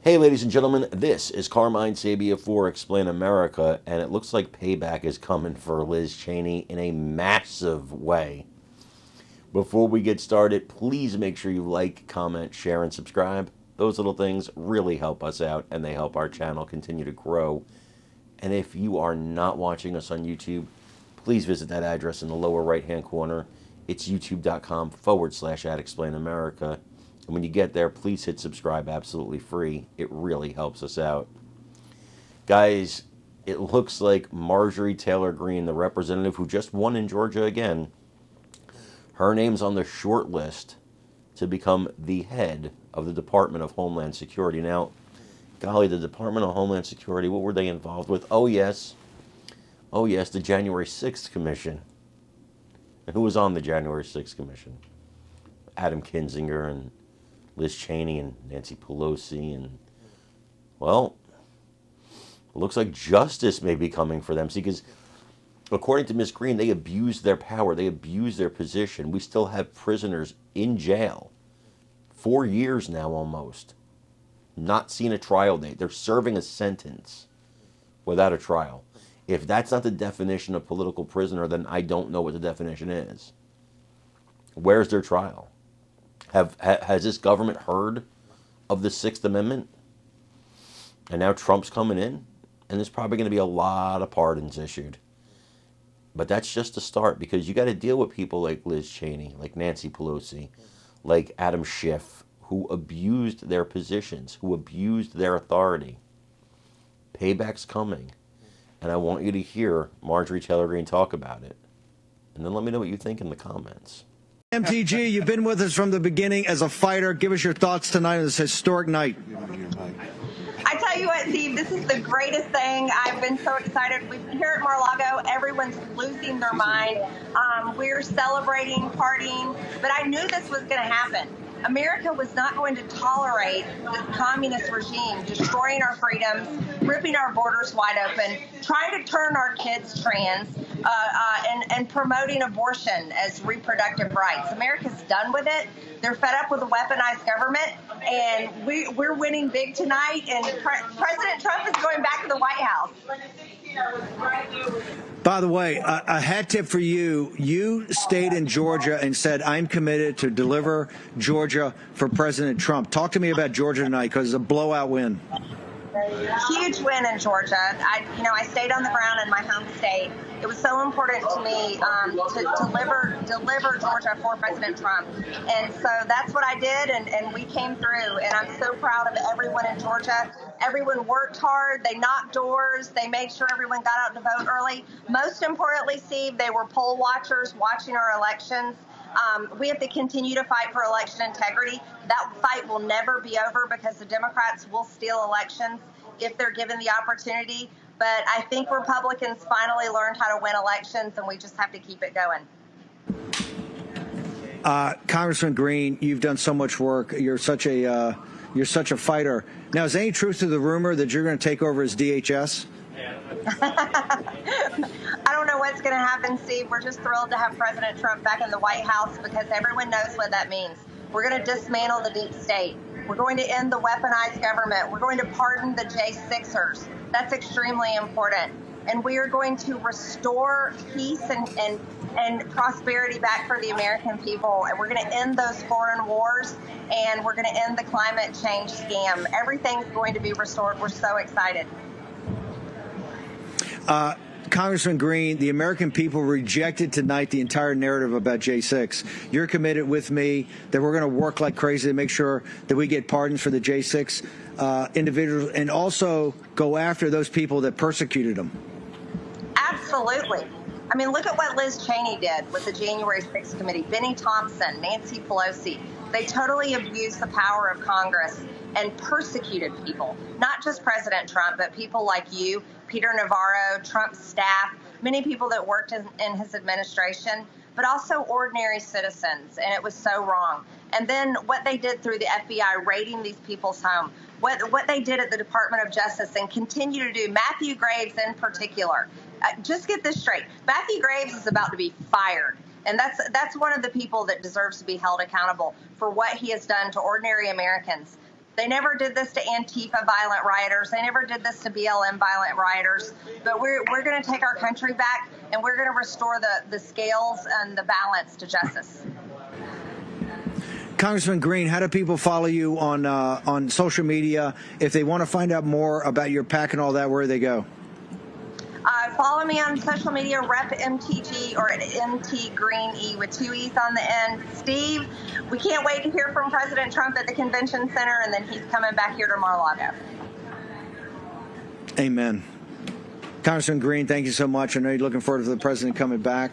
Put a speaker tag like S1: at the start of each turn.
S1: Hey, ladies and gentlemen, this is Carmine Sabia for Explain America, and it looks like payback is coming for Liz Cheney in a massive way. Before we get started, please make sure you like, comment, share, and subscribe. Those little things really help us out, and they help our channel continue to grow. And if you are not watching us on YouTube, please visit that address in the lower right-hand corner. It's youtube.com/@ExplainAmerica. And when you get there, please hit subscribe absolutely free. It really helps us out. Guys, it looks like Marjorie Taylor Greene, the representative who just won in Georgia again, her name's on the short list to become the head of the Department of Homeland Security. Now, golly, the Department of Homeland Security, what were they involved with? Oh, yes, the January 6th Commission. And who was on the January 6th Commission? Adam Kinzinger and Liz Cheney and Nancy Pelosi, and, well, it looks like justice may be coming for them. See, because according to Ms. Greene, they abused their power. They abused their position. We still have prisoners in jail, 4 years now almost, not seen a trial date. They're serving a sentence without a trial. If that's not the definition of political prisoner, then I don't know what the definition is. Where's their trial? Has this government heard of the Sixth Amendment? And now Trump's coming in, and there's probably going to be a lot of pardons issued. But that's just a start, because you got to deal with people like Liz Cheney, like Nancy Pelosi, like Adam Schiff, who abused their positions, who abused their authority. Payback's coming, and I want you to hear Marjorie Taylor Greene talk about it. And then let me know what you think in the comments.
S2: MTG, you've been with us from the beginning as a fighter. Give us your thoughts tonight on this historic night.
S3: I tell you what, Steve, this is the greatest thing. I've been so excited. Here at Mar-a-Lago, everyone's losing their mind. We're celebrating, partying, but I knew this was going to happen. America was not going to tolerate this communist regime destroying our freedoms, ripping our borders wide open, trying to turn our kids trans, and promoting abortion as reproductive rights. America's done with it. They're fed up with a weaponized government, and we're winning big tonight, and President Trump is going back to the White House.
S2: By the way, a hat tip for you. You stayed in Georgia and said, I'm committed to deliver Georgia for President Trump. Talk to me about Georgia tonight, because it's a blowout win.
S3: Huge win in Georgia. I stayed on the ground in my home state. It was so important to me to deliver Georgia for President Trump. And so that's what I did, and we came through. And I'm so proud of everyone in Georgia. Everyone worked hard. They knocked doors. They made sure everyone got out to vote early. Most importantly, Steve, they were poll watchers watching our elections. We have to continue to fight for election integrity. That fight will never be over, because the Democrats will steal elections if they're given the opportunity. But I think Republicans finally learned how to win elections, and we just have to keep it going.
S2: Congressman Greene, you've done so much work. You're such a fighter. Now, is there any truth to the rumor that you're going to take over as DHS?
S3: I don't know what's going to happen, Steve. We're just thrilled to have President Trump back in the White House, because everyone knows what that means. We're going to dismantle the deep state. We're going to end the weaponized government. We're going to pardon the J6ers. That's extremely important. And we are going to restore peace and prosperity back for the American people. And we're going to end those foreign wars, and we're going to end the climate change scam. Everything's going to be restored. We're so excited.
S2: Congressman Greene, the American people rejected tonight the entire narrative about J6. You're committed with me that we're going to work like crazy to make sure that we get pardons for the J6 individuals, and also go after those people that persecuted them.
S3: Absolutely. I mean, look at what Liz Cheney did with the January 6th committee. Benny Thompson, Nancy Pelosi. They totally abused the power of Congress and persecuted people, not just President Trump, but people like you, Peter Navarro, Trump's staff, many people that worked in his administration, but also ordinary citizens. And it was so wrong. And then what they did through the FBI raiding these people's home, what they did at the Department of Justice and continue to do, Matthew Graves in particular. Just get this straight. Matthew Graves is about to be fired. And that's one of the people that deserves to be held accountable for what he has done to ordinary Americans. They never did this to Antifa violent rioters. They never did this to BLM violent rioters. But we're going to take our country back, and we're going to restore the scales and the balance to justice.
S2: Congressman Greene, how do people follow you on social media? If they want to find out more about your PAC and all that, where do they go?
S3: Follow me on social media, Rep MTG, or at MT Greene E with 2 E's on the end. Steve, we can't wait to hear from President Trump at the convention center, and then he's coming back here to Mar-a-Lago.
S2: Amen. Congressman Greene, thank you so much. I know you're looking forward to the president coming back.